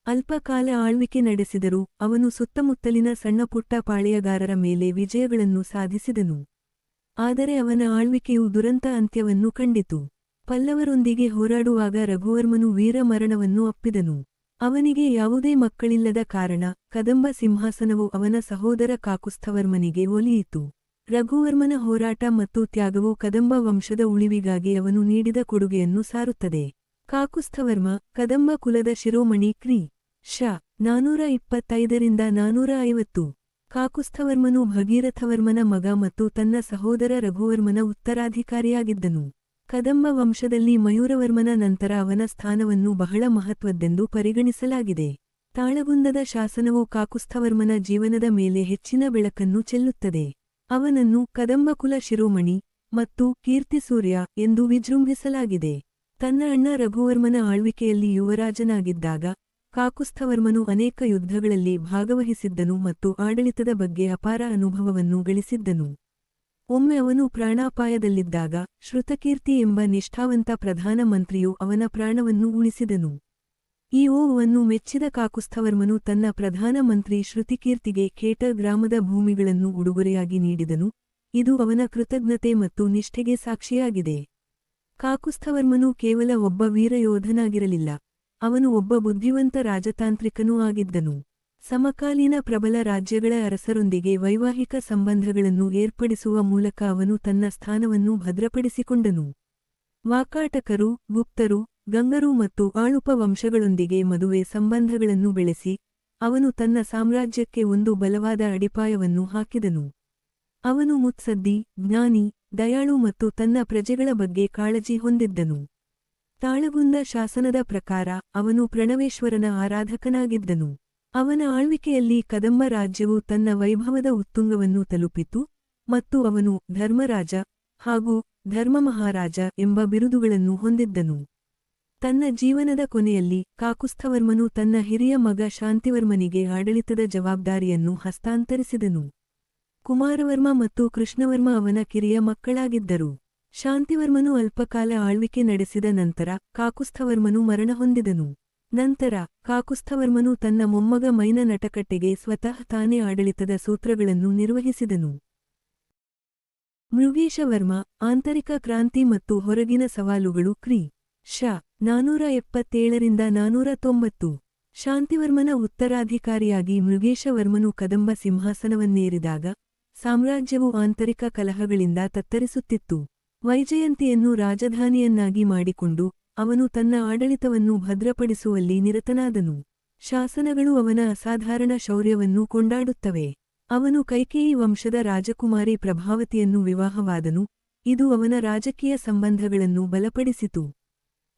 ಅಲ್ಪಕಾಲ ಆಳ್ವಿಕೆ ನಡೆಸಿದರೂ ಅವನು ಸುತ್ತಮುತ್ತಲಿನ ಸಣ್ಣಪುಟ್ಟ ಪಾಳೆಯಗಾರರ ಮೇಲೆ ವಿಜಯಗಳನ್ನು ಸಾಧಿಸಿದನು. ಆದರೆ ಅವನ ಆಳ್ವಿಕೆಯು ದುರಂತ ಅಂತ್ಯವನ್ನು ಕಂಡಿತು. ಪಲ್ಲವರೊಂದಿಗೆ ಹೋರಾಡುವಾಗ ರಘುವರ್ಮನು ವೀರಮರಣವನ್ನು ಅಪ್ಪಿದನು. ಅವನಿಗೆ ಯಾವುದೇ ಮಕ್ಕಳಿಲ್ಲದ ಕಾರಣ ಕದಂಬ ಸಿಂಹಾಸನವು ಅವನ ಸಹೋದರ ಕಾಕುಸ್ಥವರ್ಮನಿಗೆ ಒಲಿಯಿತು. ರಘುವರ್ಮನ ಹೋರಾಟ ಮತ್ತು ತ್ಯಾಗವು ಕದಂಬ ವಂಶದ ಉಳಿವಿಗಾಗಿ ಅವನು ನೀಡಿದ ಕೊಡುಗೆಯನ್ನು ಸಾರುತ್ತದೆ. ಕಾಕುಸ್ಥವರ್ಮ ಕದಂಬ ಕುಲದ ಶಿರೋಮಣಿ ಕ್ರಿ. ಶ. 425ರಿಂದ 450. ಕಾಕುಸ್ಥವರ್ಮನು ಭಗೀರಥವರ್ಮನ ಮಗ ಮತ್ತು ತನ್ನ ಸಹೋದರ ರಘುವರ್ಮನ ಉತ್ತರಾಧಿಕಾರಿಯಾಗಿದ್ದನು. ಕದಂಬ ವಂಶದಲ್ಲಿ ಮಯೂರವರ್ಮನ ನಂತರ ಅವನ ಸ್ಥಾನವನ್ನು ಬಹಳ ಮಹತ್ವದ್ದೆಂದು ಪರಿಗಣಿಸಲಾಗಿದೆ. ತಾಳಗುಂದದ ಶಾಸನವು ಕಾಕುಸ್ಥವರ್ಮನ ಜೀವನದ ಮೇಲೆ ಹೆಚ್ಚಿನ ಬೆಳಕನ್ನು ಚೆಲ್ಲುತ್ತದೆ. ಅವನನ್ನು ಕದಂಬಕುಲ ಶಿರೋಮಣಿ ಮತ್ತು ಕೀರ್ತಿಸೂರ್ಯ ಎಂದು ವಿಜೃಂಭಿಸಲಾಗಿದೆ. ತನ್ನ ಅಣ್ಣ ರಘುವರ್ಮನ ಆಳ್ವಿಕೆಯಲ್ಲಿ ಯುವರಾಜನಾಗಿದ್ದಾಗ ಕಾಕುಸ್ಥವರ್ಮನು ಅನೇಕ ಯುದ್ಧಗಳಲ್ಲಿ ಭಾಗವಹಿಸಿದ್ದನು ಮತ್ತು ಆಡಳಿತದ ಬಗ್ಗೆ ಅಪಾರ ಅನುಭವವನ್ನು ಗಳಿಸಿದ್ದನು. ಒಮ್ಮೆ ಅವನು ಪ್ರಾಣಾಪಾಯದಲ್ಲಿದ್ದಾಗ ಶ್ರುತಕೀರ್ತಿ ಎಂಬ ನಿಷ್ಠಾವಂತ ಪ್ರಧಾನ ಮಂತ್ರಿಯು ಅವನ ಪ್ರಾಣವನ್ನು ಉಳಿಸಿದನು. ಈ ಓವನ್ನು ಮೆಚ್ಚಿದ ಕಾಕುಸ್ಥವರ್ಮನು ತನ್ನ ಪ್ರಧಾನ ಮಂತ್ರಿ ಶ್ರುತಿಕೀರ್ತಿಗೆ ಖೇಟ ಗ್ರಾಮದ ಭೂಮಿಗಳನ್ನು ಉಡುಗೊರೆಯಾಗಿ ನೀಡಿದನು. ಇದು ಅವನ ಕೃತಜ್ಞತೆ ಮತ್ತು ನಿಷ್ಠೆಗೆ ಸಾಕ್ಷಿಯಾಗಿದೆ. ಕಾಕುಸ್ಥವರ್ಮನು ಕೇವಲ ಒಬ್ಬ ವೀರಯೋಧನಾಗಿರಲಿಲ್ಲ, ಅವನು ಒಬ್ಬ ಬುದ್ಧಿವಂತ ರಾಜತಾಂತ್ರಿಕನೂ ಆಗಿದ್ದನು. ಸಮಕಾಲೀನ ಪ್ರಬಲ ರಾಜ್ಯಗಳ ಅರಸರೊಂದಿಗೆ ವೈವಾಹಿಕ ಸಂಬಂಧಗಳನ್ನು ಏರ್ಪಡಿಸುವ ಮೂಲಕ ಅವನು ತನ್ನ ಸ್ಥಾನವನ್ನು ಭದ್ರಪಡಿಸಿಕೊಂಡನು. ವಾಕಾಟಕರು, ಗುಪ್ತರು, ಗಂಗರು ಮತ್ತು ಆಳುಪ ವಂಶಗಳೊಂದಿಗೆ ಮದುವೆ ಸಂಬಂಧಗಳನ್ನು ಬೆಳೆಸಿ ಅವನು ತನ್ನ ಸಾಮ್ರಾಜ್ಯಕ್ಕೆ ಒಂದು ಬಲವಾದ ಅಡಿಪಾಯವನ್ನು ಹಾಕಿದನು. ಅವನು ಮುತ್ಸದ್ದಿ, ಜ್ಞಾನಿ, ದಯಾಳು ಮತ್ತು ತನ್ನ ಪ್ರಜೆಗಳ ಬಗ್ಗೆ ಕಾಳಜಿ ಹೊಂದಿದ್ದನು. ತಾಳಗುಂದ ಶಾಸನದ ಪ್ರಕಾರ ಅವನು ಪ್ರಣವೇಶ್ವರನ ಆರಾಧಕನಾಗಿದ್ದನು. ಅವನ ಆಳ್ವಿಕೆಯಲ್ಲಿ ಕದಂಬ ರಾಜ್ಯವು ತನ್ನ ವೈಭವದ ಉತ್ತುಂಗವನ್ನು ತಲುಪಿತು ಮತ್ತು ಅವನು ಧರ್ಮರಾಜ ಹಾಗೂ ಧರ್ಮಮಹಾರಾಜ ಎಂಬ ಬಿರುದುಗಳನ್ನು ಹೊಂದಿದ್ದನು. ತನ್ನ ಜೀವನದ ಕೊನೆಯಲ್ಲಿ ಕಾಕುಸ್ಥವರ್ಮನು ತನ್ನ ಹಿರಿಯ ಮಗ ಶಾಂತಿವರ್ಮನಿಗೆ ಆಡಳಿತದ ಜವಾಬ್ದಾರಿಯನ್ನು ಹಸ್ತಾಂತರಿಸಿದನು. ಕುಮಾರವರ್ಮ ಮತ್ತು ಕೃಷ್ಣವರ್ಮ ಅವನ ಕಿರಿಯ ಮಕ್ಕಳಾಗಿದ್ದರು. ಶಾಂತಿವರ್ಮನು ಅಲ್ಪಕಾಲ ಆಳ್ವಿಕೆ ನಡೆಸಿದ ನಂತರ ಕಾಕುಸ್ಥವರ್ಮನು ಮರಣ ಹೊಂದಿದನು. ನಂತರ ಕಾಕುಸ್ಥವರ್ಮನು ತನ್ನ ಮೊಮ್ಮಗ ಮೈನ ನಟಕಟ್ಟೆಗೆ ಸ್ವತಃ ತಾನೇ ಆಡಳಿತದ ಸೂತ್ರಗಳನ್ನು ನಿರ್ವಹಿಸಿದನು. ಮೃಗೇಶವರ್ಮ ಆಂತರಿಕ ಕ್ರಾಂತಿ ಮತ್ತು ಹೊರಗಿನ ಸವಾಲುಗಳು ಕ್ರಿ. ಶ. 477ರಿಂದ 490. ಶಾಂತಿವರ್ಮನ ಉತ್ತರಾಧಿಕಾರಿಯಾಗಿ ಮೃಗೇಶವರ್ಮನು ಕದಂಬ ಸಿಂಹಾಸನವನ್ನೇರಿದಾಗ ಸಾಮ್ರಾಜ್ಯವು ಆಂತರಿಕ ಕಲಹಗಳಿಂದ ತತ್ತರಿಸುತ್ತಿತ್ತು. ವೈಜಯಂತಿಯನ್ನು ರಾಜಧಾನಿಯನ್ನಾಗಿ ಮಾಡಿಕೊಂಡು ಅವನು ತನ್ನ ಆಡಳಿತವನ್ನು ಭದ್ರಪಡಿಸುವಲ್ಲಿ ನಿರತನಾದನು. ಶಾಸನಗಳು ಅವನ ಅಸಾಧಾರಣ ಶೌರ್ಯವನ್ನು ಕೊಂಡಾಡುತ್ತವೆ. ಅವನು ಕೈಕೇಯಿ ವಂಶದ ರಾಜಕುಮಾರಿ ಪ್ರಭಾವತಿಯನ್ನು ವಿವಾಹವಾದನು, ಇದು ಅವನ ರಾಜಕೀಯ ಸಂಬಂಧಗಳನ್ನು ಬಲಪಡಿಸಿತು.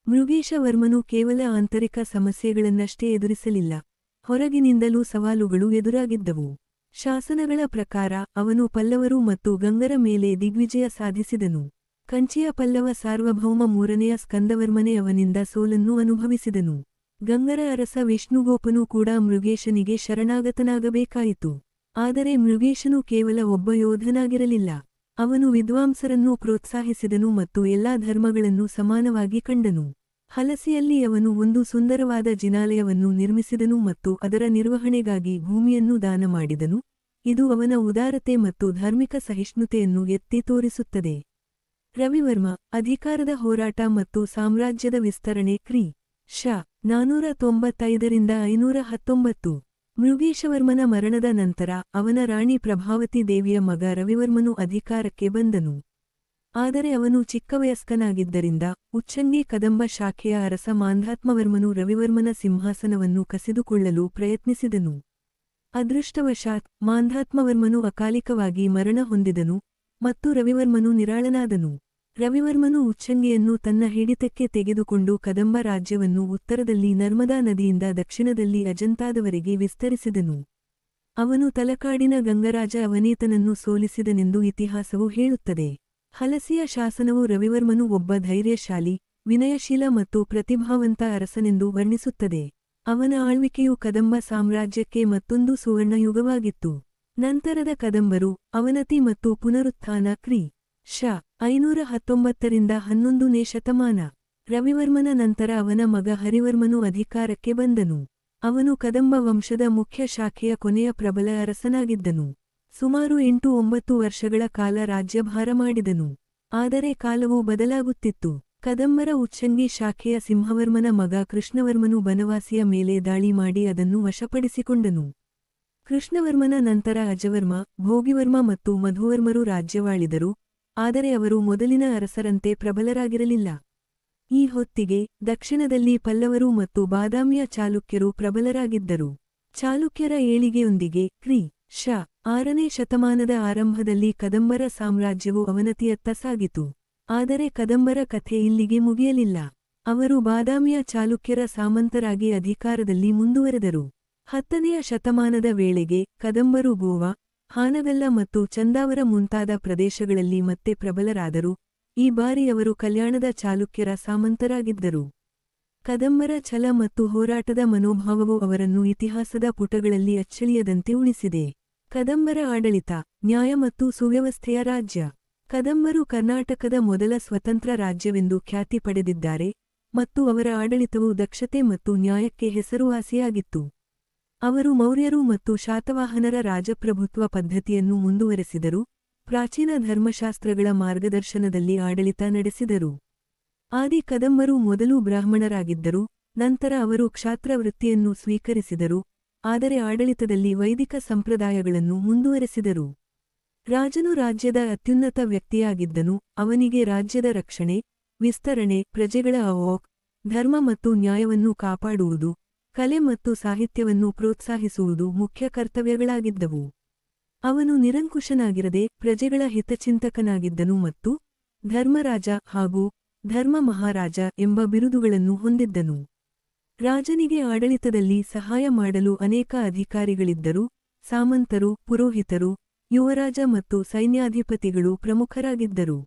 ಮೃಗೇಶವರ್ಮನು ಕೇವಲ ಆಂತರಿಕ ಸಮಸ್ಯೆಗಳನ್ನಷ್ಟೇ ಎದುರಿಸಲಿಲ್ಲ, ಹೊರಗಿನಿಂದಲೂ ಸವಾಲುಗಳು ಎದುರಾಗಿದ್ದವು. ಶಾಸನಗಳ ಪ್ರಕಾರ ಅವನು ಪಲ್ಲವರು ಮತ್ತು ಗಂಗರ ಮೇಲೆ ದಿಗ್ವಿಜಯ ಸಾಧಿಸಿದನು. ಕಂಚಿಯ ಪಲ್ಲವ ಸಾರ್ವಭೌಮ ಮೂರನೆಯ ಸ್ಕಂದವರ್ಮನೆ ಅವನಿಂದ ಸೋಲನ್ನು ಅನುಭವಿಸಿದನು. ಗಂಗರ ಅರಸ ವಿಷ್ಣುಗೋಪನು ಕೂಡ ಮೃಗೇಶನಿಗೆ ಶರಣಾಗತನಾಗಬೇಕಾಯಿತು. ಆದರೆ ಮೃಗೇಶನು ಕೇವಲ ಒಬ್ಬ ಯೋಧನಾಗಿರಲಿಲ್ಲ. ಅವನು ವಿದ್ವಾಂಸರನ್ನು ಪ್ರೋತ್ಸಾಹಿಸಿದನು ಮತ್ತು ಎಲ್ಲಾ ಧರ್ಮಗಳನ್ನು ಸಮಾನವಾಗಿ ಕಂಡನು. ಹಲಸಿಯಲ್ಲಿ ಅವನು ಒಂದು ಸುಂದರವಾದ ಜಿನಾಲಯವನ್ನು ನಿರ್ಮಿಸಿದನು ಮತ್ತು ಅದರ ನಿರ್ವಹಣೆಗಾಗಿ ಭೂಮಿಯನ್ನು ದಾನ ಮಾಡಿದನು. ಇದು ಅವನ ಉದಾರತೆ ಮತ್ತು ಧಾರ್ಮಿಕ ಸಹಿಷ್ಣುತೆಯನ್ನು ಎತ್ತಿ ತೋರಿಸುತ್ತದೆ. ರವಿವರ್ಮ ಅಧಿಕಾರದ ಹೋರಾಟ ಮತ್ತು ಸಾಮ್ರಾಜ್ಯದ ವಿಸ್ತರಣೆ ಕ್ರಿ. ಶ. 495 519. ಮೃಗೇಶವರ್ಮನ ಮರಣದ ನಂತರ ಅವನ ರಾಣಿ ಪ್ರಭಾವತಿ ದೇವಿಯ ಮಗ ರವಿವರ್ಮನು ಅಧಿಕಾರಕ್ಕೆ ಬಂದನು. ಆದರೆ ಅವನು ಚಿಕ್ಕವಯಸ್ಕನಾಗಿದ್ದರಿಂದ ಉಚ್ಚಂಗಿ ಕದಂಬ ಶಾಖೆಯ ಅರಸ ಮಾಂಧಾತ್ಮವರ್ಮನು ರವಿವರ್ಮನ ಸಿಂಹಾಸನವನ್ನು ಕಸಿದುಕೊಳ್ಳಲು ಪ್ರಯತ್ನಿಸಿದನು. ಅದೃಷ್ಟವಶಾತ್ ಮಾಂಧಾತ್ಮವರ್ಮನು ಅಕಾಲಿಕವಾಗಿ ಮರಣ ಹೊಂದಿದನು ಮತ್ತು ರವಿವರ್ಮನು ನಿರಾಳನಾದನು. ರವಿವರ್ಮನು ಉಚ್ಚಂಗಿಯನ್ನು ತನ್ನ ಹಿಡಿತಕ್ಕೆ ತೆಗೆದುಕೊಂಡು ಕದಂಬ ರಾಜ್ಯವನ್ನು ಉತ್ತರದಲ್ಲಿ ನರ್ಮದಾ ನದಿಯಿಂದ ದಕ್ಷಿಣದಲ್ಲಿ ಅಜಂತಾದವರೆಗೆ ವಿಸ್ತರಿಸಿದನು. ಅವನು ತಲಕಾಡಿನ ಗಂಗರಾಜ ಅವನೀತನನ್ನು ಸೋಲಿಸಿದನೆಂದು ಇತಿಹಾಸವು ಹೇಳುತ್ತದೆ. ಹಲಸಿಯ ಶಾಸನವು ರವಿವರ್ಮನು ಒಬ್ಬ ಧೈರ್ಯಶಾಲಿ, ವಿನಯಶೀಲ ಮತ್ತು ಪ್ರತಿಭಾವಂತ ಅರಸನೆಂದು ವರ್ಣಿಸುತ್ತದೆ. ಅವನ ಆಳ್ವಿಕೆಯು ಕದಂಬ ಸಾಮ್ರಾಜ್ಯಕ್ಕೆ ಮತ್ತೊಂದು ಸುವರ್ಣಯುಗವಾಗಿತ್ತು. ನಂತರದ ಕದಂಬರು, ಅವನತಿ ಮತ್ತು ಪುನರುತ್ಥಾನ ಕ್ರಿ. ಶ. 519 11ನೇ ಶತಮಾನ. ರವಿವರ್ಮನ ನಂತರ ಅವನ ಮಗ ಹರಿವರ್ಮನು ಅಧಿಕಾರಕ್ಕೆ ಬಂದನು. ಅವನು ಕದಂಬ ವಂಶದ ಮುಖ್ಯ ಶಾಖೆಯ ಕೊನೆಯ ಪ್ರಬಲ ಅರಸನಾಗಿದ್ದನು. ಸುಮಾರು 8-9 ವರ್ಷಗಳ ಕಾಲ ರಾಜ್ಯಭಾರ ಮಾಡಿದನು. ಆದರೆ ಕಾಲವು ಬದಲಾಗುತ್ತಿತ್ತು. ಕದಂಬರ ಉಚ್ಚಂಗಿ ಶಾಖೆಯ ಸಿಂಹವರ್ಮನ ಮಗ ಕೃಷ್ಣವರ್ಮನು ಬನವಾಸಿಯ ಮೇಲೆ ದಾಳಿ ಮಾಡಿ ಅದನ್ನು ವಶಪಡಿಸಿಕೊಂಡನು. ಕೃಷ್ಣವರ್ಮನ ನಂತರ ಅಜವರ್ಮ, ಭೋಗಿವರ್ಮ ಮತ್ತು ಮಧುವರ್ಮರು ರಾಜ್ಯವಾಳಿದರು, ಆದರೆ ಅವರು ಮೊದಲಿನ ಅರಸರಂತೆ ಪ್ರಬಲರಾಗಿರಲಿಲ್ಲ. ಈ ಹೊತ್ತಿಗೆ ದಕ್ಷಿಣದಲ್ಲಿ ಪಲ್ಲವರು ಮತ್ತು ಬಾದಾಮಿಯ ಚಾಲುಕ್ಯರು ಪ್ರಬಲರಾಗಿದ್ದರು. ಚಾಲುಕ್ಯರ ಏಳಿಗೆಯೊಂದಿಗೆ ಕ್ರಿ. ಶ. 6ನೇ ಶತಮಾನದ ಆರಂಭದಲ್ಲಿ ಕದಂಬರ ಸಾಮ್ರಾಜ್ಯವು ಅವನತಿಯತ್ತ ಸಾಗಿತು. ಆದರೆ ಕದಂಬರ ಕಥೆ ಇಲ್ಲಿಗೆ ಮುಗಿಯಲಿಲ್ಲ. ಅವರು ಬಾದಾಮಿಯ ಚಾಲುಕ್ಯರ ಸಾಮಂತರಾಗಿ ಅಧಿಕಾರದಲ್ಲಿ ಮುಂದುವರೆದರು. 10ನೆಯ ಶತಮಾನದ ವೇಳೆಗೆ ಕದಂಬರು ಗೋವಾ, ಹಾನಗಲ್ಲ ಮತ್ತು ಚಂದಾವರ ಮುಂತಾದ ಪ್ರದೇಶಗಳಲ್ಲಿ ಮತ್ತೆ ಪ್ರಬಲರಾದರು. ಈ ಬಾರಿ ಅವರು ಕಲ್ಯಾಣದ ಚಾಲುಕ್ಯರ ಸಾಮಂತರಾಗಿದ್ದರು. ಕದಂಬರ ಛಲ ಮತ್ತು ಹೋರಾಟದ ಮನೋಭಾವವು ಅವರನ್ನು ಇತಿಹಾಸದ ಪುಟಗಳಲ್ಲಿ ಅಚ್ಚಳಿಯದಂತೆ ಉಳಿಸಿದೆ. ಕದಂಬರ ಆಡಳಿತ, ನ್ಯಾಯ ಮತ್ತು ಸುವ್ಯವಸ್ಥೆಯ ರಾಜ್ಯ. ಕದಂಬರು ಕರ್ನಾಟಕದ ಮೊದಲ ಸ್ವತಂತ್ರ ರಾಜ್ಯವೆಂದು ಖ್ಯಾತಿ ಪಡೆದಿದ್ದಾರೆ ಮತ್ತು ಅವರ ಆಡಳಿತವು ದಕ್ಷತೆ ಮತ್ತು ನ್ಯಾಯಕ್ಕೆ ಹೆಸರುವಾಸಿಯಾಗಿತ್ತು. ಅವರು ಮೌರ್ಯರು ಮತ್ತು ಶಾತವಾಹನರ ರಾಜಪ್ರಭುತ್ವ ಪದ್ಧತಿಯನ್ನು ಮುಂದುವರೆಸಿದರು, ಪ್ರಾಚೀನ ಧರ್ಮಶಾಸ್ತ್ರಗಳ ಮಾರ್ಗದರ್ಶನದಲ್ಲಿ ಆಡಳಿತ ನಡೆಸಿದರು. ಆದಿ ಕದಂಬರು ಮೊದಲು ಬ್ರಾಹ್ಮಣರಾಗಿದ್ದರು, ನಂತರ ಅವರು ಕ್ಷಾತ್ರ ವೃತ್ತಿಯನ್ನು ಸ್ವೀಕರಿಸಿದರು, ಆದರೆ ಆಡಳಿತದಲ್ಲಿ ವೈದಿಕ ಸಂಪ್ರದಾಯಗಳನ್ನು ಮುಂದುವರೆಸಿದರು. ರಾಜನು ರಾಜ್ಯದ ಅತ್ಯುನ್ನತ ವ್ಯಕ್ತಿಯಾಗಿದ್ದನು. ಅವನಿಗೆ ರಾಜ್ಯದ ರಕ್ಷಣೆ, ವಿಸ್ತರಣೆ, ಪ್ರಜೆಗಳ ಹಕ್ಕು, ಧರ್ಮ ಮತ್ತು ನ್ಯಾಯವನ್ನು ಕಾಪಾಡುವುದು, ಕಲೆ ಮತ್ತು ಸಾಹಿತ್ಯವನ್ನು ಪ್ರೋತ್ಸಾಹಿಸುವುದು ಮುಖ್ಯ ಕರ್ತವ್ಯಗಳಾಗಿದ್ದವು. ಅವನು ನಿರಂಕುಶನಾಗಿರದೆ ಪ್ರಜೆಗಳ ಹಿತಚಿಂತಕನಾಗಿದ್ದನು ಮತ್ತು ಧರ್ಮರಾಜ ಹಾಗೂ ಧರ್ಮ ಮಹಾರಾಜ ಎಂಬ ಬಿರುದುಗಳನ್ನು ಹೊಂದಿದ್ದನು. ರಾಜನಿಗೆ ಆಡಳಿತದಲ್ಲಿ ಸಹಾಯ ಮಾಡಲು ಅನೇಕ ಅಧಿಕಾರಿಗಳಿದ್ದರು. ಸಾಮಂತರು, ಪುರೋಹಿತರು, ಯುವರಾಜ ಮತ್ತು ಸೈನ್ಯಾಧಿಪತಿಗಳು ಪ್ರಮುಖರಾಗಿದ್ದರು.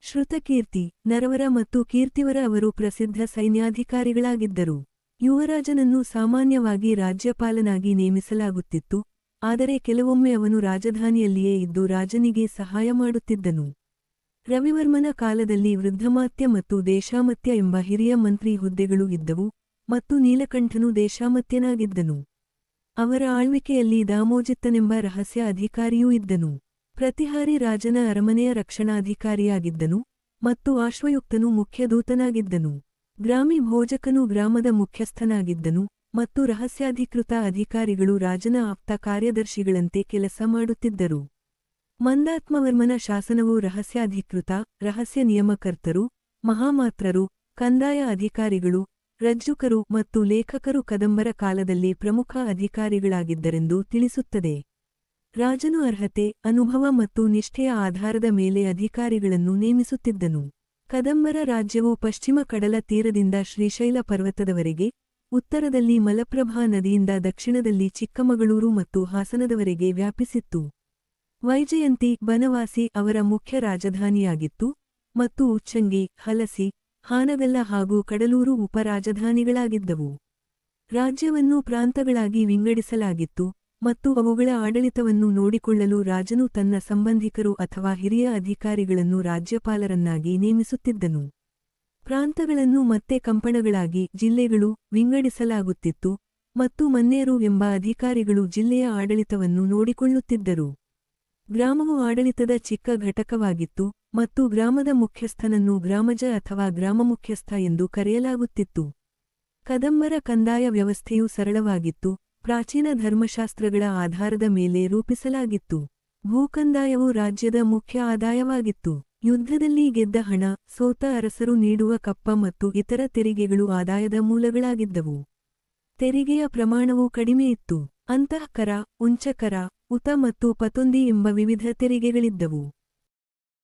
ಶ್ರುತಕೀರ್ತಿ, ನರವರ ಮತ್ತು ಕೀರ್ತಿವರ ಅವರು ಪ್ರಸಿದ್ಧ ಸೈನ್ಯಾಧಿಕಾರಿಗಳಾಗಿದ್ದರು. ಯುವರಾಜನನ್ನು ಸಾಮಾನ್ಯವಾಗಿ ರಾಜ್ಯಪಾಲನಾಗಿ ನೇಮಿಸಲಾಗುತ್ತಿತ್ತು, ಆದರೆ ಕೆಲವೊಮ್ಮೆ ಅವನು ರಾಜಧಾನಿಯಲ್ಲಿಯೇ ಇದ್ದು ರಾಜನಿಗೆ ಸಹಾಯ ಮಾಡುತ್ತಿದ್ದನು. ರವಿವರ್ಮನ ಕಾಲದಲ್ಲಿ ವೃದ್ಧಮಾತ್ಯ ಮತ್ತು ದೇಶಾಮತ್ಯ ಎಂಬ ಹಿರಿಯ ಮಂತ್ರಿ ಹುದ್ದೆಗಳು ಇದ್ದವು, ಮತ್ತು ನೀಲಕಂಠನು ದೇಶಾಮತ್ಯನಾಗಿದ್ದನು. ಅವರ ಆಳ್ವಿಕೆಯಲ್ಲಿ ದಾಮೋಜಿತ್ತನೆಂಬ ರಹಸ್ಯ ಅಧಿಕಾರಿಯೂ ಇದ್ದನು. ಪ್ರತಿಹಾರಿ ರಾಜನ ಅರಮನೆಯ ರಕ್ಷಣಾಧಿಕಾರಿಯಾಗಿದ್ದನು, ಮತ್ತು ಆಶ್ವಯುಕ್ತನು ಮುಖ್ಯದೂತನಾಗಿದ್ದನು. ಗ್ರಾಮಿ ಭೋಜಕನು ಗ್ರಾಮದ ಮುಖ್ಯಸ್ಥನಾಗಿದ್ದನು, ಮತ್ತು ರಹಸ್ಯಾಧಿಕೃತ ಅಧಿಕಾರಿಗಳು ರಾಜನ ಆಪ್ತ ಕಾರ್ಯದರ್ಶಿಗಳಂತೆ ಕೆಲಸ ಮಾಡುತ್ತಿದ್ದರು. ಮಂದಾತ್ಮವರ್ಮನ ಶಾಸನವು ರಹಸ್ಯಾಧಿಕೃತ, ರಹಸ್ಯ ನಿಯಮಕರ್ತರು, ಮಹಾಮಾತ್ರರು, ಕಂದಾಯ ಅಧಿಕಾರಿಗಳು, ರಜ್ಜುಕರು ಮತ್ತು ಲೇಖಕರು ಕದಂಬರ ಕಾಲದಲ್ಲಿ ಪ್ರಮುಖ ಅಧಿಕಾರಿಗಳಾಗಿದ್ದರೆಂದು ತಿಳಿಸುತ್ತದೆ. ರಾಜನು ಅರ್ಹತೆ, ಅನುಭವ ಮತ್ತು ನಿಷ್ಠೆಯ ಆಧಾರದ ಮೇಲೆ ಅಧಿಕಾರಿಗಳನ್ನು ನೇಮಿಸುತ್ತಿದ್ದನು. ಕದಂಬರ ರಾಜ್ಯವು ಪಶ್ಚಿಮ ಕಡಲ ತೀರದಿಂದ ಶ್ರೀಶೈಲ ಪರ್ವತದವರೆಗೆ, ಉತ್ತರದಲ್ಲಿ ಮಲಪ್ರಭಾ ನದಿಯಿಂದ ದಕ್ಷಿಣದಲ್ಲಿ ಚಿಕ್ಕಮಗಳೂರು ಮತ್ತು ಹಾಸನದವರೆಗೆ ವ್ಯಾಪಿಸಿತ್ತು. ವೈಜಯಂತಿ ಬನವಾಸಿ ಅವರ ಮುಖ್ಯ ರಾಜಧಾನಿಯಾಗಿತ್ತು ಮತ್ತು ಉಚ್ಚಂಗಿ, ಹಲಸಿ, ಹಾನಗಲ್ಲ ಹಾಗೂ ಕಡಲೂರು ಉಪರಾಜಧಾನಿಗಳಾಗಿದ್ದವು. ರಾಜ್ಯವನ್ನು ಪ್ರಾಂತಗಳಾಗಿ ವಿಂಗಡಿಸಲಾಗಿತ್ತು ಮತ್ತು ಅವುಗಳ ಆಡಳಿತವನ್ನು ನೋಡಿಕೊಳ್ಳಲು ರಾಜನು ತನ್ನ ಸಂಬಂಧಿಕರು ಅಥವಾ ಹಿರಿಯ ಅಧಿಕಾರಿಗಳನ್ನು ರಾಜ್ಯಪಾಲರನ್ನಾಗಿ ನೇಮಿಸುತ್ತಿದ್ದನು. ಪ್ರಾಂತಗಳನ್ನು ಮತ್ತೆ ಕಂಪಣಗಳಾಗಿ ಜಿಲ್ಲೆಗಳು ವಿಂಗಡಿಸಲಾಗುತ್ತಿತ್ತು ಮತ್ತು ಮನ್ನೇರು ಎಂಬ ಅಧಿಕಾರಿಗಳು ಜಿಲ್ಲೆಯ ಆಡಳಿತವನ್ನು ನೋಡಿಕೊಳ್ಳುತ್ತಿದ್ದರು. ಗ್ರಾಮವು ಆಡಳಿತದ ಚಿಕ್ಕ ಘಟಕವಾಗಿತ್ತು ಮತ್ತು ಗ್ರಾಮದ ಮುಖ್ಯಸ್ಥನನ್ನು ಗ್ರಾಮಜ ಅಥವಾ ಗ್ರಾಮಮುಖ್ಯಸ್ಥ ಎಂದು ಕರೆಯಲಾಗುತ್ತಿತ್ತು. ಕದಂಬರ ಕಂದಾಯ ವ್ಯವಸ್ಥೆಯು ಸರಳವಾಗಿತ್ತು, ಪ್ರಾಚೀನ ಧರ್ಮಶಾಸ್ತ್ರಗಳ ಆಧಾರದ ಮೇಲೆ ರೂಪಿಸಲಾಗಿತ್ತು. ಭೂಕಂದಾಯವು ರಾಜ್ಯದ ಮುಖ್ಯ ಆದಾಯವಾಗಿತ್ತು. ಯುದ್ಧದಲ್ಲಿ ಗೆದ್ದ ಹಣ, ಸೋತ ಅರಸರು ನೀಡುವ ಕಪ್ಪ ಮತ್ತು ಇತರ ತೆರಿಗೆಗಳು ಆದಾಯದ ಮೂಲಗಳಾಗಿದ್ದವು. ತೆರಿಗೆಯ ಪ್ರಮಾಣವು ಕಡಿಮೆಯಿತ್ತು. ಅಂತಃಕರ, ಉಂಚಕರ, ಉತ ಮತ್ತು ಪತೊಂದಿ ಎಂಬ ವಿವಿಧ ತೆರಿಗೆಗಳಿದ್ದವು.